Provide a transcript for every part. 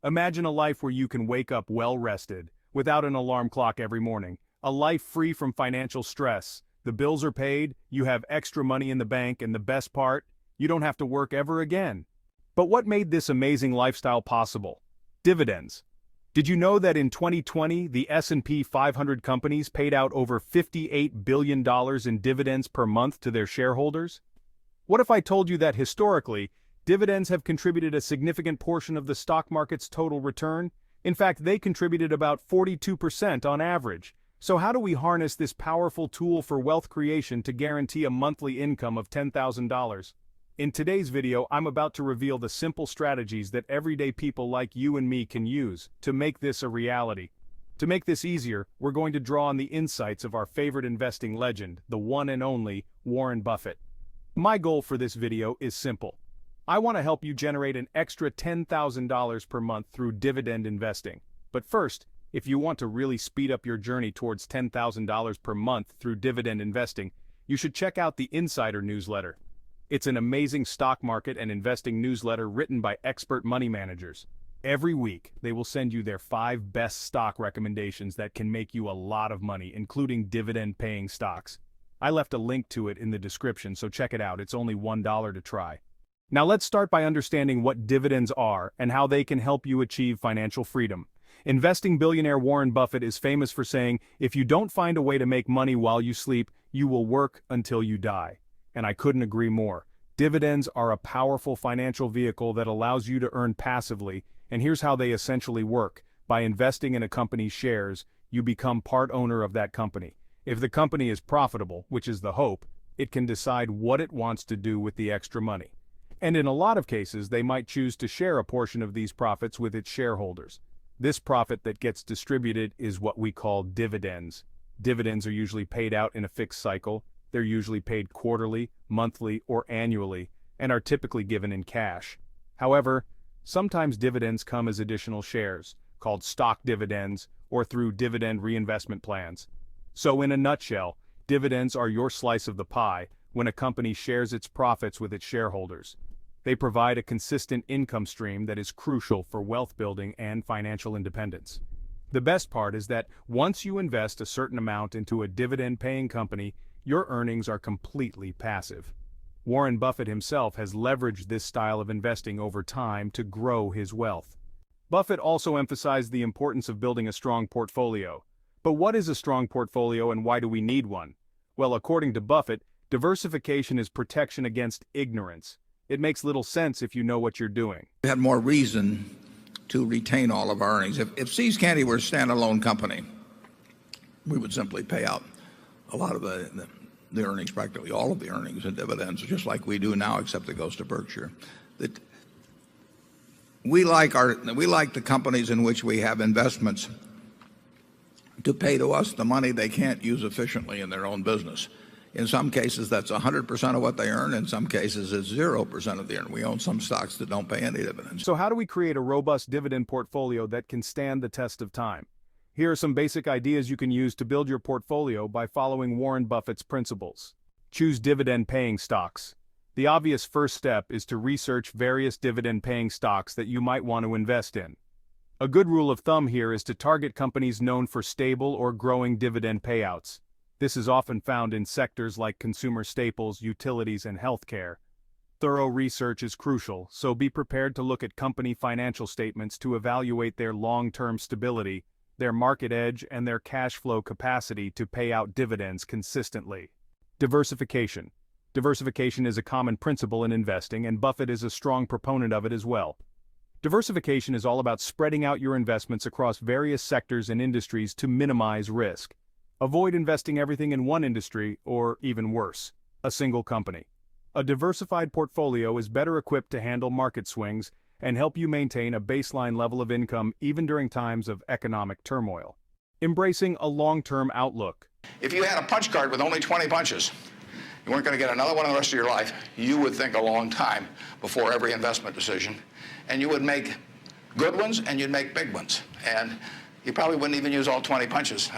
Imagine a life where you can wake up well-rested, without an alarm clock every morning. A life free from financial stress. The bills are paid, you have extra money in the bank, and the best part, you don't have to work ever again. But what made this amazing lifestyle possible? Dividends. Did you know that in 2020, the S&P 500 companies paid out over $58 billion in dividends per month to their shareholders? What if I told you that historically, dividends have contributed a significant portion of the stock market's total return? In fact, they contributed about 42% on average. So how do we harness this powerful tool for wealth creation to guarantee a monthly income of $10,000? In today's video, I'm about to reveal the simple strategies that everyday people like you and me can use to make this a reality. To make this easier, we're going to draw on the insights of our favorite investing legend, the one and only Warren Buffett. My goal for this video is simple. I want to help you generate an extra $10,000 per month through dividend investing. But first, if you want to really speed up your journey towards $10,000 per month through dividend investing, you should check out the Insider newsletter. It's an amazing stock market and investing newsletter written by expert money managers. Every week, they will send you their 5 best stock recommendations that can make you a lot of money, including dividend-paying stocks. I left a link to it in the description, so check it out. It's only $1 to try. Now let's start by understanding what dividends are and how they can help you achieve financial freedom. Investing billionaire Warren Buffett is famous for saying, "If you don't find a way to make money while you sleep, you will work until you die." And I couldn't agree more. Dividends are a powerful financial vehicle that allows you to earn passively, and here's how they essentially work. By investing in a company's shares, you become part owner of that company. If the company is profitable, which is the hope, it can decide what it wants to do with the extra money. And in a lot of cases, they might choose to share a portion of these profits with its shareholders. This profit that gets distributed is what we call dividends. Dividends are usually paid out in a fixed cycle. They're usually paid quarterly, monthly, or annually, and are typically given in cash. However, sometimes dividends come as additional shares, called stock dividends, or through dividend reinvestment plans. So in a nutshell, dividends are your slice of the pie when a company shares its profits with its shareholders. They provide a consistent income stream that is crucial for wealth building and financial independence. The best part is that once you invest a certain amount into a dividend-paying company, your earnings are completely passive. Warren Buffett himself has leveraged this style of investing over time to grow his wealth. Buffett also emphasized the importance of building a strong portfolio. But what is a strong portfolio and why do we need one? Well, according to Buffett, diversification is protection against ignorance. It makes little sense if you know what you're doing. We had more reason to retain all of our earnings. If See's Candy were a standalone company, we would simply pay out a lot of the earnings, practically all of the earnings and dividends, just like we do now, except it goes to Berkshire. That we like the companies in which we have investments to pay to us the money they can't use efficiently in their own business. In some cases, that's 100% of what they earn. In some cases, it's 0% of the earn. We own some stocks that don't pay any dividends. So how do we create a robust dividend portfolio that can stand the test of time? Here are some basic ideas you can use to build your portfolio by following Warren Buffett's principles. Choose dividend-paying stocks. The obvious first step is to research various dividend-paying stocks that you might want to invest in. A good rule of thumb here is to target companies known for stable or growing dividend payouts. This is often found in sectors like consumer staples, utilities, and healthcare. Thorough research is crucial, so be prepared to look at company financial statements to evaluate their long-term stability, their market edge, and their cash flow capacity to pay out dividends consistently. Diversification. Diversification is a common principle in investing, and Buffett is a strong proponent of it as well. Diversification is all about spreading out your investments across various sectors and industries to minimize risk. Avoid investing everything in one industry, or even worse, a single company. A diversified portfolio is better equipped to handle market swings and help you maintain a baseline level of income even during times of economic turmoil. Embracing a long-term outlook. If you had a punch card with only 20 punches, you weren't going to get another one in the rest of your life, you would think a long time before every investment decision. And you would make good ones and you'd make big ones. And you probably wouldn't even use all 20 punches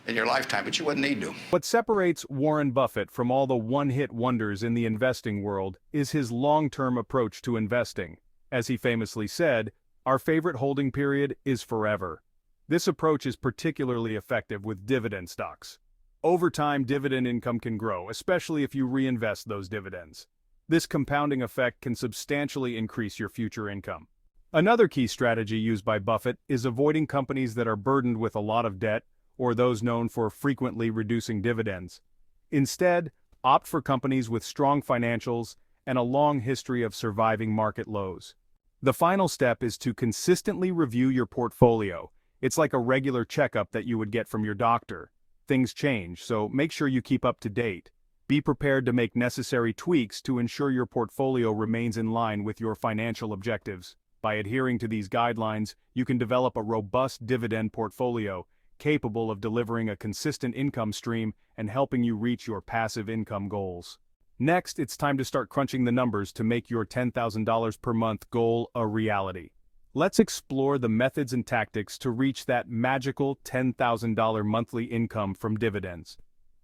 in your lifetime, but you wouldn't need to. What separates Warren Buffett from all the one-hit wonders in the investing world is his long-term approach to investing. As he famously said, Our favorite holding period is forever. This approach is particularly effective with dividend stocks. Over time, dividend income can grow, especially if you reinvest those dividends. This compounding effect can substantially increase your future income. Another key strategy used by Buffett is avoiding companies that are burdened with a lot of debt or those known for frequently reducing dividends. Instead, opt for companies with strong financials and a long history of surviving market lows. The final step is to consistently review your portfolio. It's like a regular checkup that you would get from your doctor. Things change, so make sure you keep up to date. Be prepared to make necessary tweaks to ensure your portfolio remains in line with your financial objectives. By adhering to these guidelines, you can develop a robust dividend portfolio, capable of delivering a consistent income stream and helping you reach your passive income goals. Next, it's time to start crunching the numbers to make your $10,000 per month goal a reality. Let's explore the methods and tactics to reach that magical $10,000 monthly income from dividends.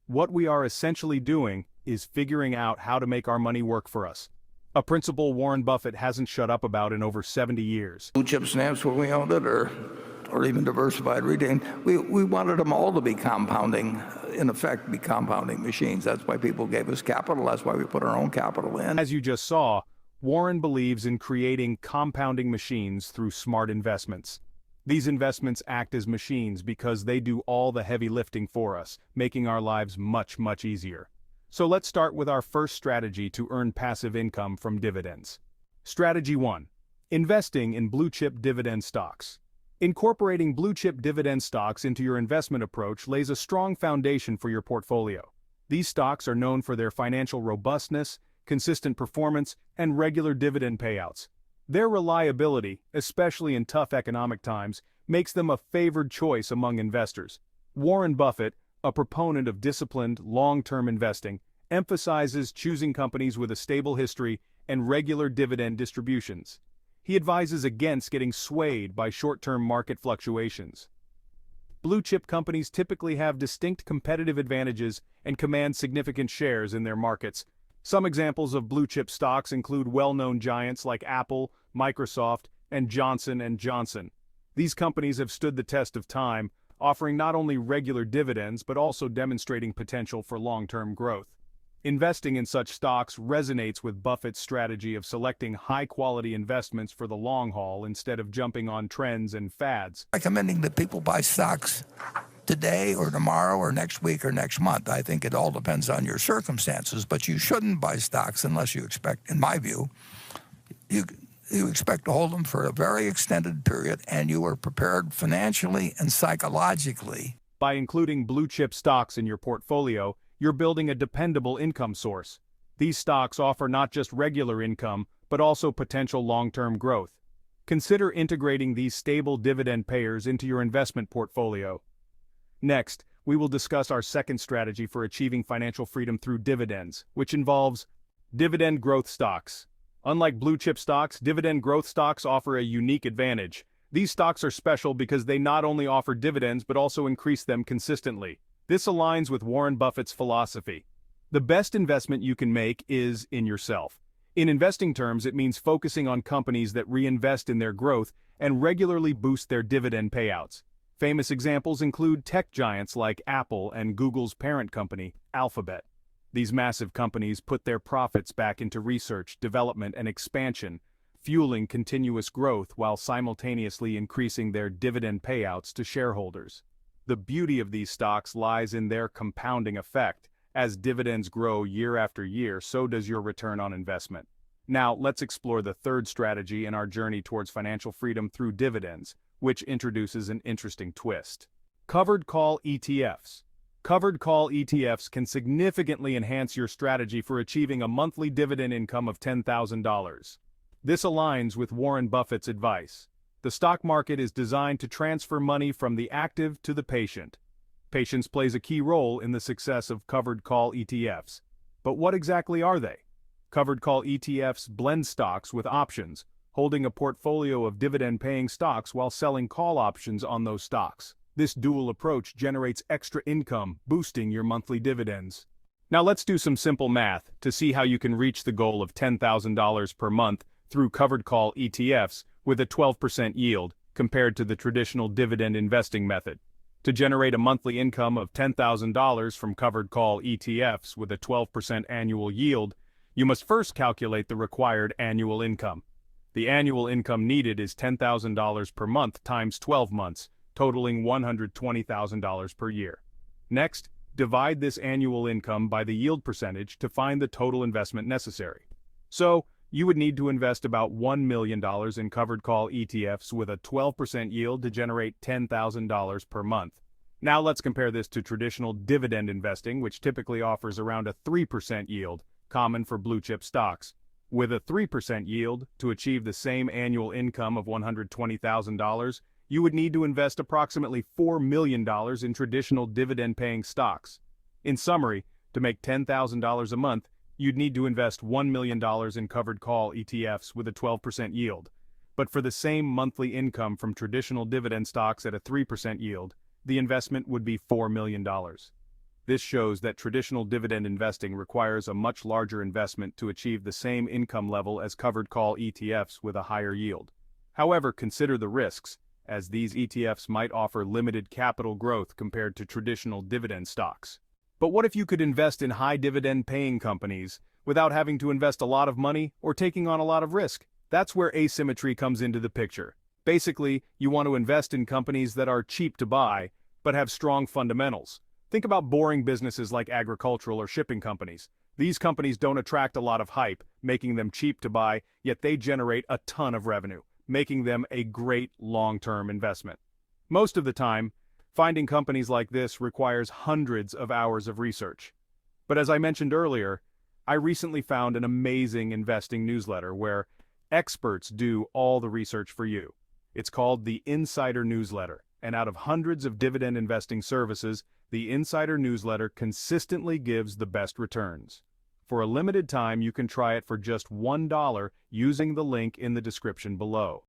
What we are essentially doing is figuring out how to make our money work for us. A principle Warren Buffett hasn't shut up about in over 70 years. Blue chip stamps when we owned it, or even diversified reading. We wanted them all to be compounding, in effect, be compounding machines. That's why people gave us capital. That's why we put our own capital in. As you just saw, Warren believes in creating compounding machines through smart investments. These investments act as machines because they do all the heavy lifting for us, making our lives much, much easier. So let's start with our first strategy to earn passive income from dividends. Strategy 1. Investing in blue-chip dividend stocks. Incorporating blue-chip dividend stocks into your investment approach lays a strong foundation for your portfolio. These stocks are known for their financial robustness, consistent performance, and regular dividend payouts. Their reliability, especially in tough economic times, makes them a favored choice among investors. Warren Buffett, a proponent of disciplined, long-term investing, emphasizes choosing companies with a stable history and regular dividend distributions. He advises against getting swayed by short-term market fluctuations. Blue-chip companies typically have distinct competitive advantages and command significant shares in their markets. Some examples of blue-chip stocks include well-known giants like Apple, Microsoft, and Johnson & Johnson. These companies have stood the test of time, offering not only regular dividends but also demonstrating potential for long-term growth. Investing in such stocks resonates with Buffett's strategy of selecting high-quality investments for the long haul instead of jumping on trends and fads. Recommending that people buy stocks today or tomorrow or next week or next month. I think it all depends on your circumstances, but you shouldn't buy stocks unless you expect, in my view, you expect to hold them for a very extended period and you are prepared financially and psychologically. By including blue-chip stocks in your portfolio, you're building a dependable income source. These stocks offer not just regular income, but also potential long-term growth. Consider integrating these stable dividend payers into your investment portfolio. Next, we will discuss our second strategy for achieving financial freedom through dividends, which involves dividend growth stocks. Unlike blue-chip stocks, dividend growth stocks offer a unique advantage. These stocks are special because they not only offer dividends but also increase them consistently. This aligns with Warren Buffett's philosophy. The best investment you can make is in yourself. In investing terms, it means focusing on companies that reinvest in their growth and regularly boost their dividend payouts. Famous examples include tech giants like Apple and Google's parent company, Alphabet. These massive companies put their profits back into research, development, and expansion, fueling continuous growth while simultaneously increasing their dividend payouts to shareholders. The beauty of these stocks lies in their compounding effect. As dividends grow year after year, so does your return on investment. Now, let's explore the third strategy in our journey towards financial freedom through dividends, which introduces an interesting twist. Covered call ETFs. Covered call ETFs can significantly enhance your strategy for achieving a monthly dividend income of $10,000. This aligns with Warren Buffett's advice. The stock market is designed to transfer money from the active to the patient. Patience plays a key role in the success of covered call ETFs. But what exactly are they? Covered call ETFs blend stocks with options, holding a portfolio of dividend-paying stocks while selling call options on those stocks. This dual approach generates extra income, boosting your monthly dividends. Now let's do some simple math to see how you can reach the goal of $10,000 per month through covered call ETFs with a 12% yield compared to the traditional dividend investing method. To generate a monthly income of $10,000 from covered call ETFs with a 12% annual yield, you must first calculate the required annual income. The annual income needed is $10,000 per month times 12 months, totaling $120,000 per year. Next, divide this annual income by the yield percentage to find the total investment necessary. So, you would need to invest about $1 million in covered call ETFs with a 12% yield to generate $10,000 per month. Now let's compare this to traditional dividend investing, which typically offers around a 3% yield, common for blue chip stocks. With a 3% yield, to achieve the same annual income of $120,000, you would need to invest approximately $4 million in traditional dividend-paying stocks. In summary, to make $10,000 a month, you'd need to invest $1 million in covered call ETFs with a 12% yield. But for the same monthly income from traditional dividend stocks at a 3% yield, the investment would be $4 million. This shows that traditional dividend investing requires a much larger investment to achieve the same income level as covered call ETFs with a higher yield. However, consider the risks, as these ETFs might offer limited capital growth compared to traditional dividend stocks. But what if you could invest in high dividend-paying companies without having to invest a lot of money or taking on a lot of risk? That's where asymmetry comes into the picture. Basically, you want to invest in companies that are cheap to buy, but have strong fundamentals. Think about boring businesses like agricultural or shipping companies. These companies don't attract a lot of hype, making them cheap to buy, yet they generate a ton of revenue, making them a great long-term investment. Most of the time, finding companies like this requires hundreds of hours of research. But as I mentioned earlier, I recently found an amazing investing newsletter where experts do all the research for you. It's called the Insider Newsletter, and out of hundreds of dividend investing services, the Insider Newsletter consistently gives the best returns. For a limited time, you can try it for just $1 using the link in the description below.